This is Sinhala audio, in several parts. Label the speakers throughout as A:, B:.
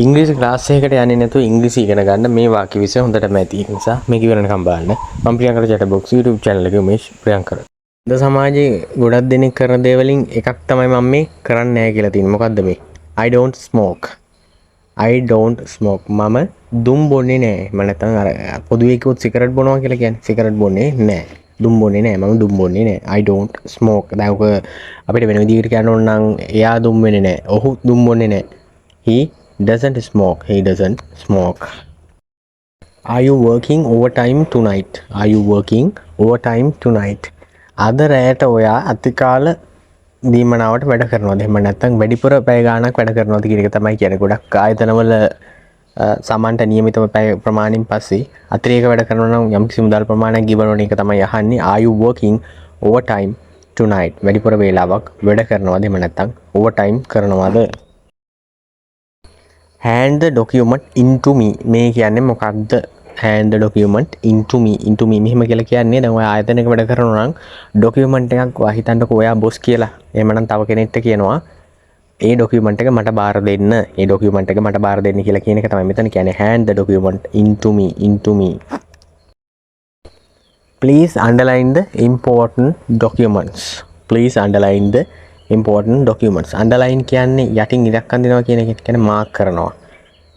A: ඉංග්‍රීසි ක්ලාස් එකකට යන්නේ නැතුව ඉංග්‍රීසි ඉගෙන ගන්න මේ වාක්‍ය විෂය හොඳටම ඇති. ඒ නිසා මේක ඉවරනකම් බලන්න. මම Priyankara chat box YouTube channel එකේ උමේෂ් ප්‍රියංකර. ද සමාජයේ ගොඩක් දෙනෙක් කරන දේ වලින් එකක් තමයි මම මේ කරන්නේ නැහැ කියලා තියෙන්නේ. මොකද්ද මේ? I don't smoke. I don't smoke. මම දුම් බොන්නේ නැහැ. මම නැත්තම් අර පොදුවේ කිව්වොත් සිගරට් බොනවා කියලා කියන්නේ. සිගරට් බොන්නේ නැහැ. දුම් බොන්නේ නැහැ. මම දුම් බොන්නේ නැහැ. I don't smoke. දැන් ඔක අපිට වෙන විදිහකට කියන්න ඕන නම් එයා දුම් වෙන්නේ නැහැ. ඔහු දුම් බොන්නේ නැහැ. He doesn't smoke. He doesn't smoke. Are you working overtime tonight? Are you working overtime tonight? අද රැයට ඔයා අතිකාල දීමනාවට වැඩ කරනවද? එහෙම නැත්නම් වැඩිපුර පැය ගාණක් වැඩ කරනවද කියන එක තමයි කියන්නේ. ගොඩක් ආයතනවල සාමාන්‍ය නියමිතව පැය ප්‍රමාණයෙන් පස්සේ අතිරේක වැඩ කරනවා නම් යම්කිසි මුදල් ප්‍රමාණයක් ගෙවන එක තමයි අහන්නේ. Are you working overtime tonight? වැඩිපුර වේලාවක් වැඩ කරනවද? එහෙම නැත්නම් overtime කරනවද? Hand the document into me. මේ කියන්නේ මොකක්ද? Hand the document into me. into me මෙහෙම කියලා කියන්නේ දැන් ඔය ආයතනයක වැඩ කරනවා නම් document එකක් ඔයා හිතන්නකෝ ඔයා boss කියලා. එහෙම නම් තව කෙනෙක්ට කියනවා ඒ document එක මට බාර දෙන්න. ඒ document එක මට බාර දෙන්න කියලා කියන එක තමයි මෙතන කියන්නේ. Hand the document into me. into me. Please underline the important documents. Please underline the important documents. Underline කියන්නේ යටින් ඉලක්කම් දෙනවා කියන එක කියන්නේ මාක් කරනවා.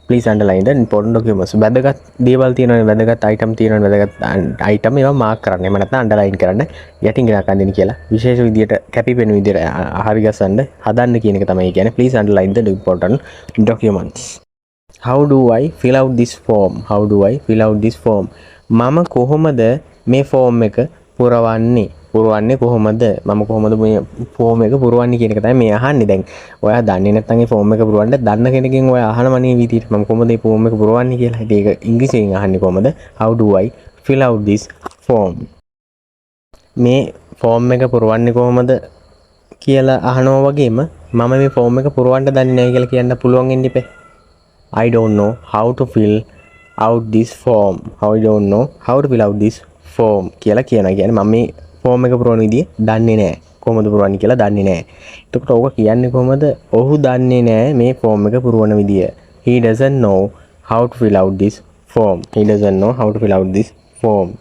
A: Please underline the important documents. වැදගත් දේවල් තියෙනවනේ, වැදගත් item තියෙනවනේ, වැදගත් item ඒවා මාක් කරන්න. එහෙම නැත්නම් underline කරන්න යටින් ඉලක්කම් දෙන්න කියලා. විශේෂ විදියට කැපිපෙන විදියට හරි ගසන්න හදන්න කියන එක තමයි කියන්නේ. Please underline the important documents. How do I fill out this form? How do I fill out this form? මම කොහොමද මේ ෆෝම් එක පුරවන්නේ කොහොමද? මම කොහොමද මේ ෆෝම් එක පුරවන්නේ කියන එක තමයි මේ අහන්නේ. දැන් ඔයා දන්නේ නැත්නම් මේ ෆෝම් එක පුරවන්න දන්න කෙනකින් ඔයා අහනමනේ විදිහට මම කොහොමද මේ ෆෝම් එක පුරවන්නේ කියලා. ඉතින් ඒක ඉංග්‍රීසියෙන් අහන්නේ කොහොමද? How do I fill out this form? මේ ෆෝම් එක පුරවන්නේ කොහොමද කියලා අහනවා වගේම මම මේ ෆෝම් එක පුරවන්න දන්නේ නැහැ කියලා කියන්න පුළුවන් වෙන්න ඉපේ. I don't know how to fill out this form. I don't know how to fill out this form කියලා කියනවා. කියන්නේ මම මේ ෆෝම් එක පුරවන විදිය දන්නේ නැහැ. කොහොමද පුරවන්නේ කියලා දන්නේ නැහැ. එතකොට ඕක කියන්නේ කොහොමද? ඔහු දන්නේ නැහැ මේ ෆෝම් එක පුරවන විදිය. He doesn't know how to fill out this form. He doesn't know how to fill out this form.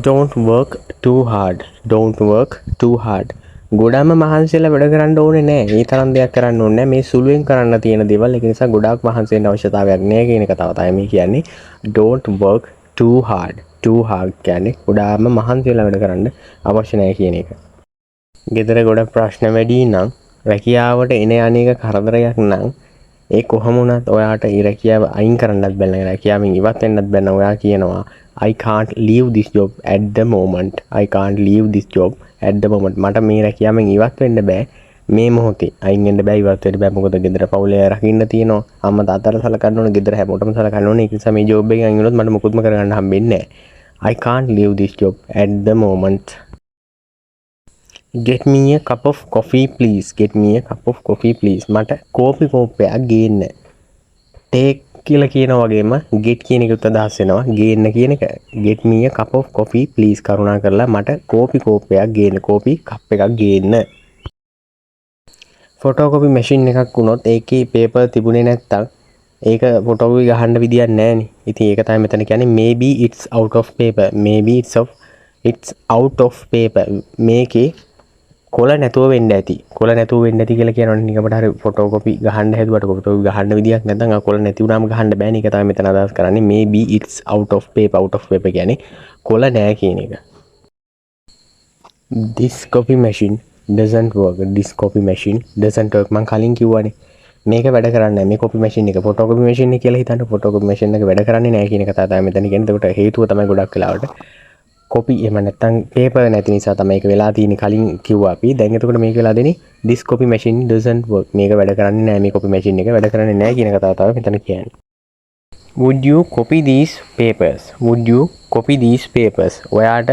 A: Don't work too hard. Don't work too hard. ගොඩාම මහන්සියලා වැඩ කරන්න ඕනේ නැහැ. මේ තරම් දෙයක් කරන්න ඕනේ නැහැ. මේ සුළුවෙන් කරන්න තියෙන දේවල්. ඒක නිසා ගොඩාක් මහන්සි වෙන්න අවශ්‍යතාවයක් නැහැ කියන එක තමයි මේ කියන්නේ. Don't work too hard. too hard කියන්නේ ගොඩාම මහන්සියලා වැඩ කරන්න අවශ්‍ය නැහැ කියන එක. ගෙදර ගොඩක් ප්‍රශ්න වැඩි නම් රැකියාවට එන යන්නේක කරදරයක් නම් ඒ කොහොම වුණත් ඔයාට ඒ රැකියාව අයින් කරන්නත් බැහැ. රැකියාවෙන් ඉවත් වෙන්නත් බැහැ. ඔයා කියනවා I can't leave this job at the moment. I can't leave this job at the moment. මට මේ රැකියාවෙන් ඉවත් වෙන්න බෑ මේ මොහොතේ. අයින් වෙන්න බෑ, ඉවත් වෙන්න බෑ. මොකද ගෙදර පවුලේ රකින්න තියෙනවා. අම්මා තාත්තට සලකන්න ඕනේ, ගෙදර හැමෝටම සලකන්න ඕනේ. ඒක නිසා මේ ජොබ් එකෙන් අයින් වුණොත් මට මොකුත්ම කරගන්න හම්බෙන්නේ නැහැ. I can't leave this job at the moment. Get me a cup of coffee please. Get me a cup of coffee please. මට කෝපි කෝප්පයක් ගේන්න. take කියලා කියන වගේම get කියන එකත් අදහස් වෙනවා. ගේන්න කියන එක. Get me a cup of coffee please. කරුණා කරලා මට කෝපි කෝප්පයක් ගේන්න. කෝපි කප් එකක් ගේන්න. ෆොටෝකොපි මැෂින් එකක් වුණොත් ඒකේ පේපර් තිබුණේ නැත්තම් ඒක ෆොටෝකොපි ගහන්න විදියක් නැහැ නේ. ඉතින් ඒක තමයි මෙතන කියන්නේ maybe it's out of paper. maybe it's out of paper. මේකේ කොළ නැතුව වෙන්න ඇති. කොළ නැතුව වෙන්න ඇති කියලා කියනවනේ. නිකමට හරි ෆොටෝකොපි ගහන්න හැදුවට ෆොටෝකොපි ගහන්න විදියක් නැත්නම් කොළ නැති වුණාම ගහන්න බෑනේ. ඒක තමයි මෙතන අදහස් කරන්නේ. maybe it's out of paper. out of paper කියන්නේ කොළ නැහැ කියන එක. This copy machine doesn't work. This copy machine doesn't work. මං කලින් කිව්වනේ මේක වැඩ කරන්නේ නැහැ. මේ copy machine එක photocopy machine එක කියලා හිතන්න. photocopy machine එක වැඩ කරන්නේ නැහැ කියන එක තමයි මෙතන කියන්නේ. ඒකට හේතුව තමයි ගොඩක් වෙලාවට copy එහෙම නැත්නම් paper නැති නිසා තමයි ඒක වෙලා තියෙන්නේ. කලින් කිව්වා අපි. දැන් එතකොට මේක වෙලා දෙන්නේ this copy machine doesn't work. මේක වැඩ කරන්නේ නැහැ. මේ copy machine එක වැඩ කරන්නේ නැහැ කියන කතාව තමයි මෙතන කියන්නේ. Would you copy these papers? Would you copy these papers? ඔයාට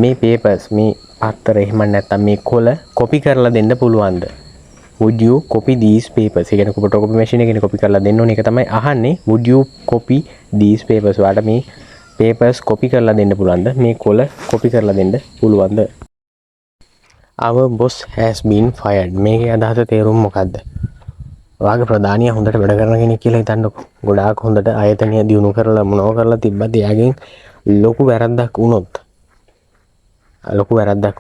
A: මේ papers මේ පත්තර එහෙම නැත්නම් මේ කොළ copy කරලා දෙන්න පුළුවන්ද? Would you copy these papers? ඒ කියන්නේ photocopy machine එකකින් copy කරලා දෙන්න ඕනේ. ඒක තමයි අහන්නේ. Would you copy these papers? ඔයාට මේ papers copy කරලා දෙන්න පුළුවන්ද? මේ කොළ copy කරලා දෙන්න පුළුවන්ද? Our boss has been fired. මේකේ අදහස තේරුම මොකද්ද? ඔයාගේ ප්‍රධානියා හොඳට වැඩ කරන කෙනෙක් කියලා හිතන්නකෝ. ගොඩාක් හොඳට ආයතනය දියුණු කරලා මොනව කරලා තිබ්බත් එයාගෙන් ලොකු වැරද්දක්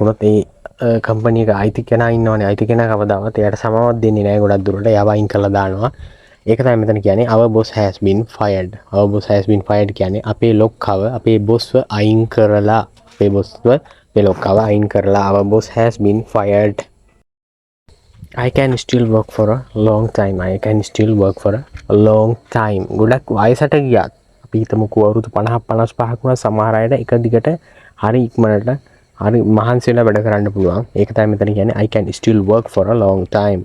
A: වුණොත් ඒ කම්පැනි එක අයිති කෙනා ඉන්නවනේ. අයිති කෙනා කවදාවත් එයාට සමාවක් දෙන්නේ නැහැ. ගොඩක් දුරට එයාව අයින් කරලා දානවා. ඒක තමයි මෙතන කියන්නේ our boss has been fired. our boss has been fired කියන්නේ අපේ ලොක්කව අපේ බොස්ව අයින් කරලා our boss has been fired. I can still work for a long time. ගොඩක් වයසට ගියත් අපි හිතමුකෝ අවුරුදු 50 55ක් වුණා සමහර අයට එක දිගට හරි ඉක්මනට හරි මහන්සි වෙලා වැඩ කරන්න පුළුවන්. ඒක තමයි මෙතන කියන්නේ I can still work for a long time.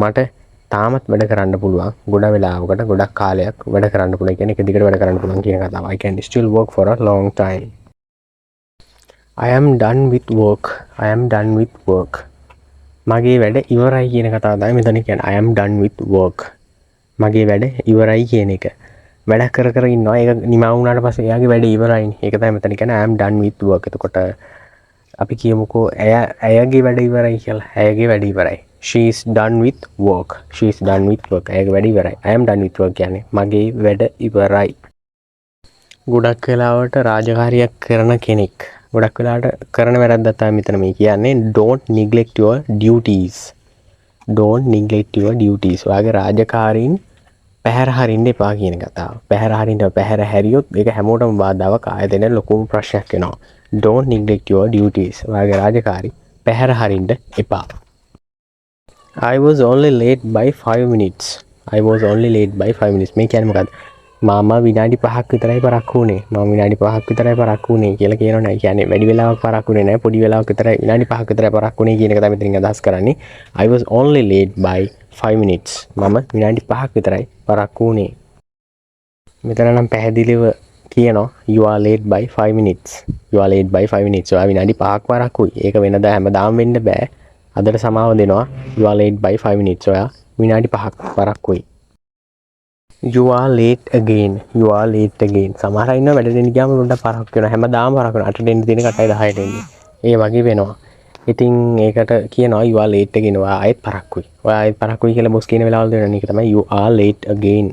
A: මට තාමත් වැඩ කරන්න පුළුවන්. ගොඩ වෙලාවකට ගොඩක් කාලයක් වැඩ කරන්න පුළුවන් කියන්නේ එක දිගට වැඩ කරන්න පුළුවන් කියන කතාව. I can still work for a long time. I am done with work. මගේ වැඩ ඉවරයි කියන කතාව තමයි මෙතන කියන්නේ. I am done with work. මගේ වැඩ ඉවරයි කියන එක. වැඩ කර කර ඉන්නවා. ඒක නිමා වුණාට පස්සේ එයාගේ වැඩ ඉවරයිනේ. ඒක තමයි මෙතන කියන්නේ I am done with work. එතකොට අපි කියමුකෝ ඇයගේ වැඩ ඉවරයි කියලා. ඇයගේ වැඩ ඉවරයි. She is done with work. ඇයගේ වැඩ ඉවරයි. I am done with work කියන්නේ මගේ වැඩ ඉවරයි. ගොඩක් වෙලාවට රාජකාරියක් කරන කෙනෙක් ගොඩක් වෙලාවට කරන වැරද්දක් තමයි මෙතන මේ කියන්නේ don't neglect your duties. ඔයාගේ රාජකාරීන් පැහැර හරින්න එපා කියන කතාව. පැහැර හැරියොත් ඒක හැමෝටම බාධාවක් ආයෙත් ලොකුම ප්‍රශ්නයක් වෙනවා. don't neglect your duties. ඔයාගේ රාජකාරී පැහැර හරින්න එපා. I was only late by 5 minutes. මේ කියන්නේ මොකද්ද? මම විනාඩි 5ක් විතරයි පරක්කු වුණේ කියලා කියනවනේ. ඒ කියන්නේ වැඩි වෙලාවක් පරක්කු වෙන්නේ නැහැ. පොඩි වෙලාවක් විතරයි විනාඩි 5ක් විතරයි පරක්කු වුණේ කියන එක තමයි මෙතනින් අදහස් කරන්නේ. I was only late by 5 minutes. මම විනාඩි 5ක් විතරයි පරක්කු වුණේ. මෙතන නම් පැහැදිලිව කියනවා you are late by 5 minutes. ඔයා විනාඩි 5ක් පරක්කුයි. ඒක වෙනදා හැමදාම වෙන්න බෑ. අදට සමාව දෙනවා you are late by 5 minutes. ඔයා විනාඩි 5ක් පරක්කුයි. You are late again. සමහර අය ඉන්නවා වැඩ දෙන්න ගියාම පොඩ්ඩක් පරක්කු වෙනවා. හැමදාම පරක්කු වෙනවා. 8ට එන්න තියෙන 8යි 10ට එන්නේ. ඒ වගේ වෙනවා. ඉතින් ඒකට කියනවා you are late again. ඔයා ආයෙත් පරක්කුයි කියලා බොස් කියන වෙලාවල් දෙනවා. මේක තමයි you are late again.